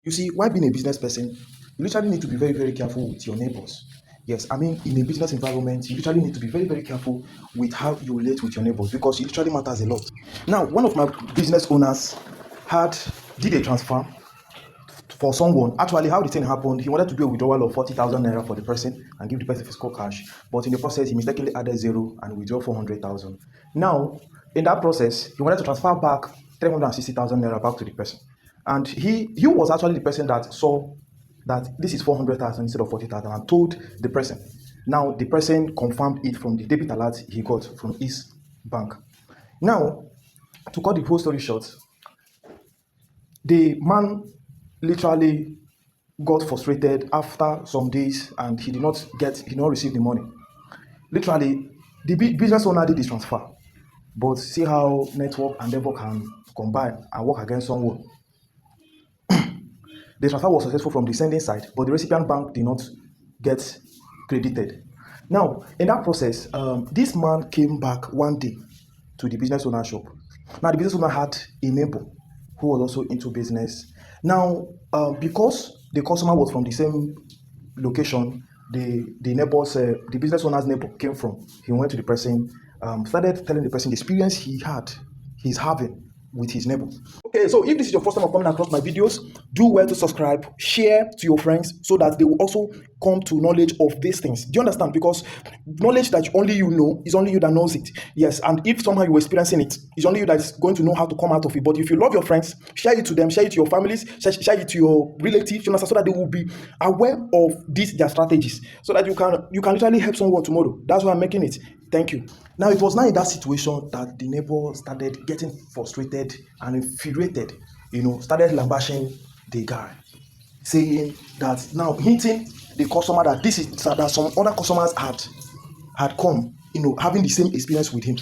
You see, why being a business person, you literally need to be very, very careful with your neighbors. Yes, I mean, in a business environment, you literally need to be very, very careful with how you relate with your neighbors because it literally matters a lot. Now, one of my business owners had did a transfer for someone. Actually, how the thing happened, he wanted to do a withdrawal of 40,000 naira for the person and give the person physical cash. But in the process, he mistakenly added zero and withdrew 400,000. Now, in that process, he wanted to transfer back 360,000 naira back to the person. And he was actually the person that saw that this is 400,000 instead of 40,000 and told the person. Now, the person confirmed it from the debit alert he got from his bank. Now, to cut the whole story short, the man literally got frustrated after some days and he did not receive the money. Literally, the business owner did the transfer, but see how network and devil can combine and work against someone. The transfer was successful from the sending side, but the recipient bank did not get credited. Now, in that process, this man came back one day to the business owner shop. Now, the business owner had a neighbor who was also into business. Now, because the customer was from the same location, the business owner's neighbor came from. He went to the person, started telling the person the experience he's having with his neighbor. Okay, so if this is your first time of coming across my videos, do well to subscribe, share to your friends so that they will also come to knowledge of these things. Do you understand? Because knowledge that only you know is only you that knows it. Yes, and if somehow you're experiencing it, it's only you that is going to know how to come out of it. But if you love your friends, share it to them, share it to your families, share it to your relatives, you understand, so that they will be aware of these their strategies, so that you can literally help someone tomorrow. That's why I'm making it. Thank you. Now, it was now in that situation that the neighbor started getting frustrated and infuriated, started lambashing the guy, saying that now hinting the customer that that some other customers had come, having the same experience with him.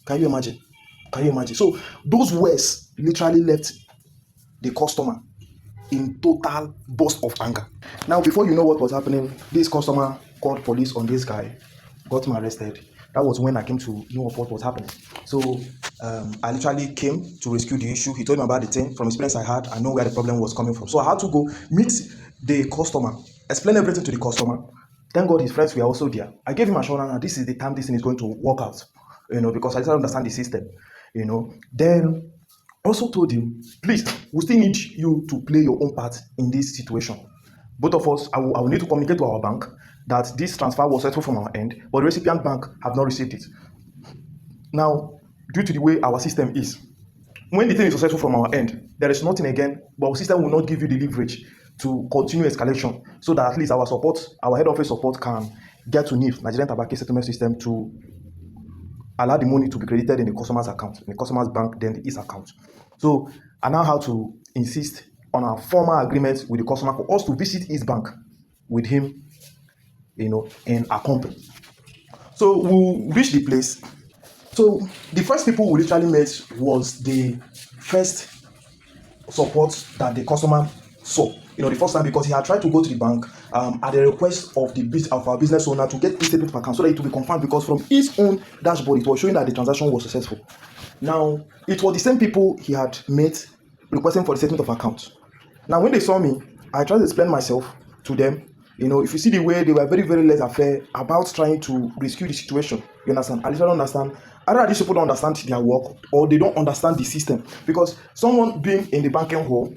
Can you imagine? Can you imagine? So those words literally left the customer in total burst of anger. Now, before you know what was happening, this customer called police on this guy, got him arrested. That was when I came to know of what was happening. So I literally came to rescue the issue. He told me about the thing. From experience I had, I know where the problem was coming from. So I had to go meet the customer, explain everything to the customer. Thank God his friends were also there. I gave him assurance that this is the time this thing is going to work out, because I didn't understand the system, Then also told him, please, we still need you to play your own part in this situation. Both of us, I will need to communicate to our bank that this transfer was settled from our end, but the recipient bank have not received it. Now, due to the way our system is, when the thing is successful from our end, there is nothing again, but our system will not give you the leverage to continue escalation, so that at least our head office support can get to NIF, Nigerian Tobacco Settlement System, to allow the money to be credited in the customer's account, in the customer's bank, then his account. So I now have to insist on a formal agreement with the customer for us to visit his bank with him, in a company. So we'll reach the place. So the first people we literally met was the first support that the customer saw. The first time, because he had tried to go to the bank at the request of our business owner to get a statement of account so that it will be confirmed, because from his own dashboard it was showing that the transaction was successful. Now, it was the same people he had met requesting for the statement of account. Now, when they saw me, I tried to explain myself to them. If you see the way they were very, very laissez-faire about trying to rescue the situation, you understand? I literally understand. Either these people don't understand their work or they don't understand the system. Because someone being in the banking hall,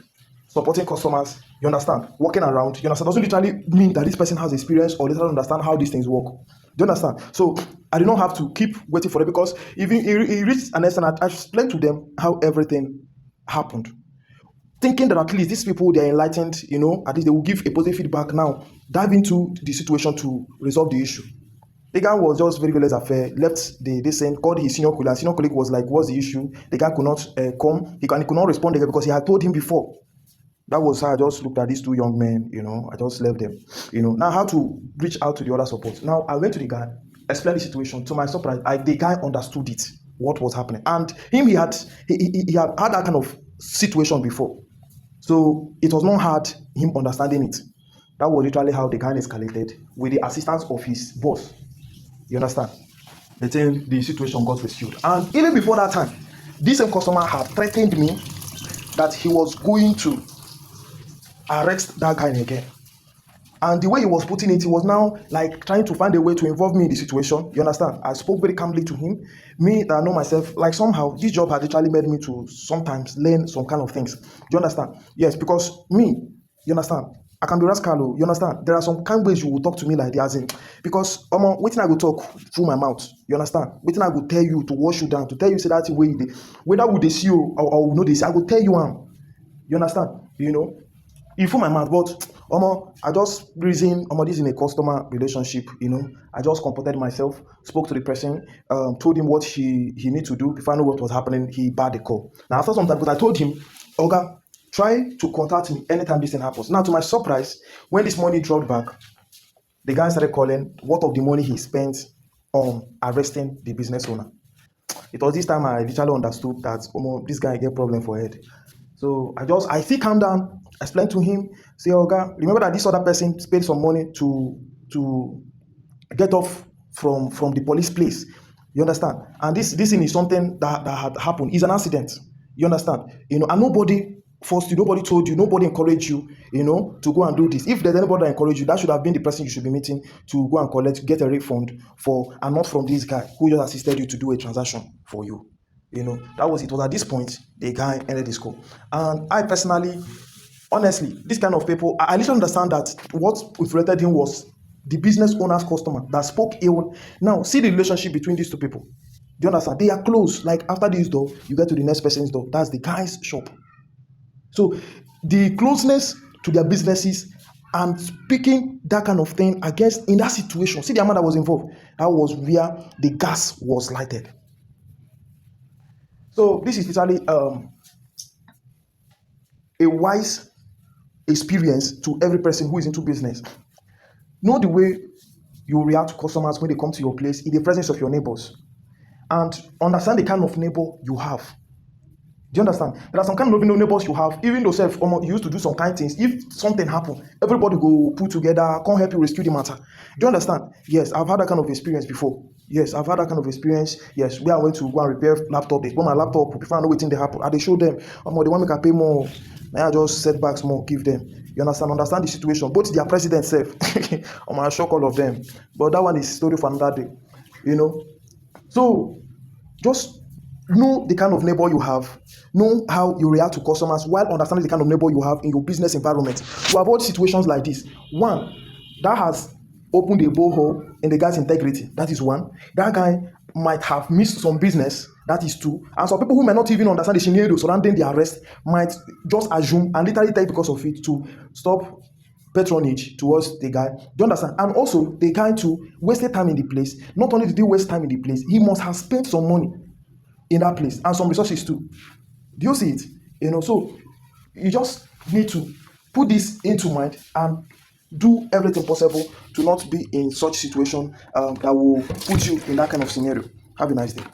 supporting customers, you understand, working around, you understand, doesn't literally mean that this person has experience or doesn't understand how these things work. Do you understand? So I did not have to keep waiting for it, because even it reached an extent I explained to them how everything happened, thinking that at least these people, they are enlightened, at least they will give a positive feedback. Now dive into the situation to resolve the issue. The guy was just very, very laissez-faire, left the scene, called his senior colleague, and senior colleague was like, what's the issue? The guy could not come, he could not respond again because he had told him before. That was how I just looked at these two young men, I just left them, Now how to reach out to the other support. Now I went to the guy, explained the situation. To my surprise, the guy understood it, what was happening. And he had that kind of situation before. So it was not hard him understanding it. That was literally how the guy escalated with the assistance of his boss. You understand? Then the situation got rescued. And even before that time, this same customer had threatened me that he was going to arrest that guy again. And the way he was putting it, he was now like trying to find a way to involve me in the situation. You understand? I spoke very calmly to him. Me that I know myself, like somehow this job had literally made me to sometimes learn some kind of things. Do you understand? Yes, because me, you understand? I can be rascal, you understand? There are some kind ways you will talk to me like that, as in, because waiting I will talk through my mouth. You understand? Waiting I will tell you to wash you down, to tell you say that way, whether would they see you or no they see, I will tell you. You understand? You fool my mouth, but I just reason this is in a customer relationship. I just comported myself, spoke to the person, told him what he need to do. If I know what was happening, he barred the call. Now after some time, because I told him, Oga, try to contact me anytime this thing happens. Now to my surprise, when this money dropped back, the guy started calling what of the money he spent on arresting the business owner. It was this time I literally understood that this guy get problem for head. So I still calm down, explain to him, say, Oga, remember that this other person paid some money to get off from the police place. You understand? And this thing is something that had happened. It's an accident. You understand? And nobody forced you, nobody told you, nobody encouraged you, to go and do this. If there's anybody that encouraged you, that should have been the person you should be meeting to go and get a refund for, and not from this guy who just assisted you to do a transaction for you. It was at this point the guy ended his call. And I personally, honestly, this kind of people, I literally understand that what infuriated him was the business owner's customer that spoke ill. Now, see the relationship between these two people. Do you understand? They are close. Like after this door, you get to the next person's door. That's the guy's shop. So the closeness to their businesses and speaking that kind of thing against in that situation, see the amount that was involved. That was where the gas was lighted. So this is literally a wise experience to every person who is into business. Know the way you react to customers when they come to your place in the presence of your neighbors, and understand the kind of neighbor you have. Do you understand? There are some kind of neighbors you have, even though you used to do some kind of things. If something happen, everybody go put together, come help you rescue the matter. Do you understand? Yes, I've had that kind of experience before. Yes, I've had that kind of experience. Yes, where I went to go and repair laptop. They put my laptop before I know waiting they happen. And they show them, they want me to pay more. Now I just setbacks more, give them. You understand? Understand the situation. Both their president self. I'm gonna shock all of them. But that one is story for another day. So just know the kind of neighbor you have. Know how you react to customers while understanding the kind of neighbor you have in your business environment. To avoid situations like this. One, that has opened a borehole in the guy's integrity. That is one. That guy might have missed some business. That is two. And some people who may not even understand the scenario surrounding the arrest might just assume and literally take because of it to stop patronage towards the guy. Do you understand? And also, the guy too wasted time in the place. Not only did he waste time in the place, he must have spent some money in that place and some resources too. Do you see it? So you just need to put this into mind and do everything possible to not be in such situation that will put you in that kind of scenario. Have a nice day.